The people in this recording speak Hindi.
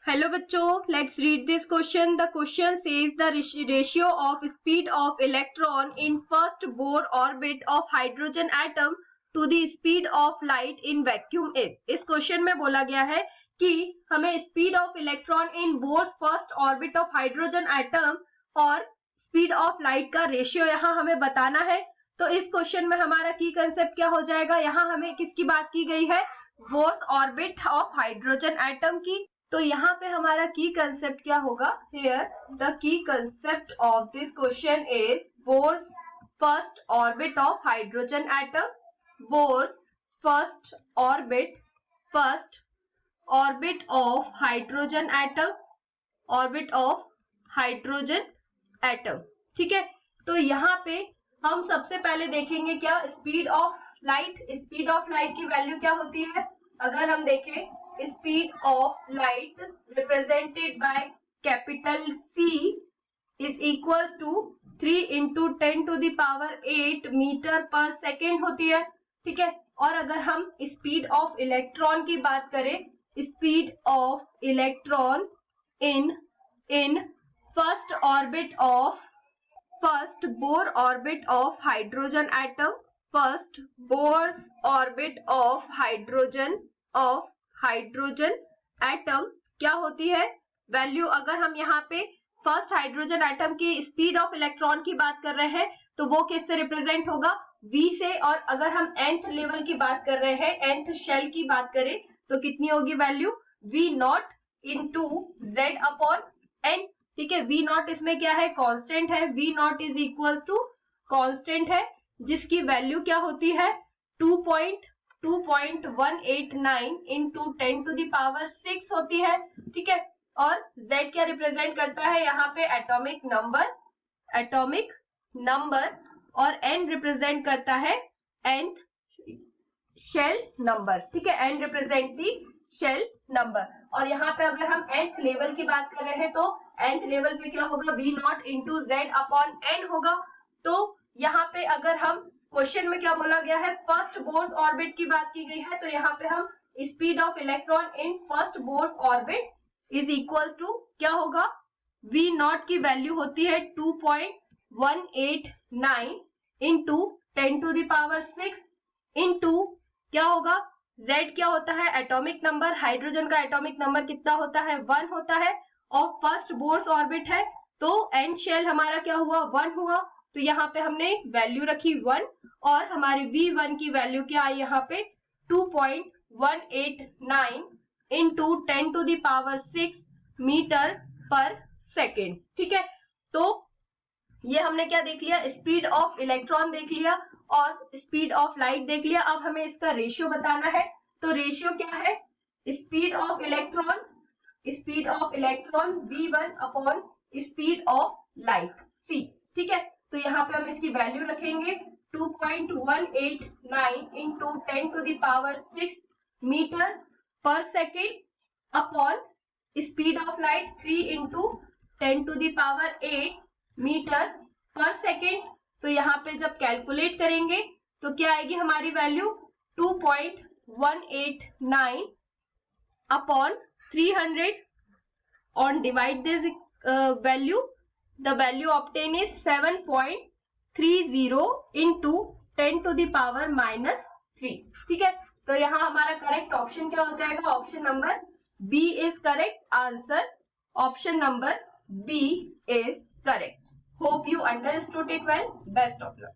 हेलो बच्चों, let's read this question. The question says the ratio of speed of electron in first Bohr orbit of hydrogen atom to the speed of light in vacuum is. इस क्वेश्चन में बोला गया है कि हमें speed of electron in Bohr's first orbit of hydrogen atom और स्पीड ऑफ लाइट का रेशियो यहाँ हमें बताना है. तो इस क्वेश्चन में हमारा की कंसेप्ट क्या हो जाएगा, यहाँ हमें किसकी बात की गई है, Bohr's orbit of hydrogen atom की. तो यहाँ पे हमारा की कंसेप्ट क्या होगा, here the key concept of this question is Bohr's first orbit of hydrogen atom. Bohr's first orbit of hydrogen atom, orbit of hydrogen atom. ठीक है, तो यहाँ पे हम सबसे पहले देखेंगे क्या, speed of light. Speed of light की वैल्यू क्या होती है, अगर हम देखें speed of light represented by capital C is equals to 3 into 10 to the power 8 metre पर सेकेंड होती है. ठीक है, और अगर हम स्पीड ऑफ इलेक्ट्रॉन की बात करें, speed of electron in first Bohr orbit of hydrogen atom, first Bohr orbit of hydrogen atom क्या होती है वैल्यू. अगर हम यहाँ पे फर्स्ट हाइड्रोजन एटम की स्पीड ऑफ इलेक्ट्रॉन की बात कर रहे हैं तो वो किससे रिप्रेजेंट होगा, v से. और अगर हम nth लेवल की बात कर रहे हैं, nth शेल की बात करें तो कितनी होगी value, v not into z upon n. ठीक है, v नॉट इसमें क्या है, कांस्टेंट है. v naught is equals to constant है जिसकी वैल्यू क्या होती है 2.189 इंटू 10 टू दी पावर 6 होती है. ठीक है, और z क्या रिप्रेजेंट करता है यहाँ पे, एटॉमिक नंबर, और n रिप्रेजेंट करता है nth शेल नंबर. ठीक है, n represent the shell number. और यहाँ पे अगर हम nth लेवल की बात कर रहे हैं तो nth लेवल पे क्या होगा, v not into z upon n होगा. तो यहाँ पे अगर हम क्वेश्चन में क्या बोला गया है, फर्स्ट बोर्स ऑर्बिट की बात की गई है, तो यहाँ पे हम speed of electron in first Bohr's orbit is equals to क्या होगा, v नॉट की वैल्यू होती है 2.189 into 10 to the power 6 into क्या होगा, z क्या होता है, एटॉमिक नंबर. हाइड्रोजन का एटॉमिक नंबर कितना होता है, 1 होता है, और फर्स्ट बोर्स ऑर्बिट है तो n शेल हमारा क्या हुआ, 1 हुआ. तो यहाँ पे हमने वैल्यू रखी 1 और हमारी v1 की वैल्यू क्या आई यहाँ पे 2.189 into 10 to the power 6 metre पर सेकेंड. ठीक है, तो ये हमने क्या देख लिया, स्पीड ऑफ इलेक्ट्रॉन देख लिया और स्पीड ऑफ लाइट देख लिया. अब हमें इसका रेशियो बताना है. तो रेशियो क्या है, speed of electron v1 upon speed of light c. ठीक है, तो यहाँ पे हम इसकी वैल्यू रखेंगे 2.189 into 10 to the power 6 metre पर second upon speed of light 3 into 10 to the power 8 metre पर सेकेंड. तो यहाँ पे जब कैलकुलेट करेंगे तो क्या आएगी हमारी value 2.189 upon 300 on divide this value. The value obtained is 7.30 into 10 to the power minus 3. ठीक है, तो यहाँ हमारा करेक्ट ऑप्शन क्या हो जाएगा, option number B is correct answer. Option number B is correct. Hope you understood it well. Best of luck.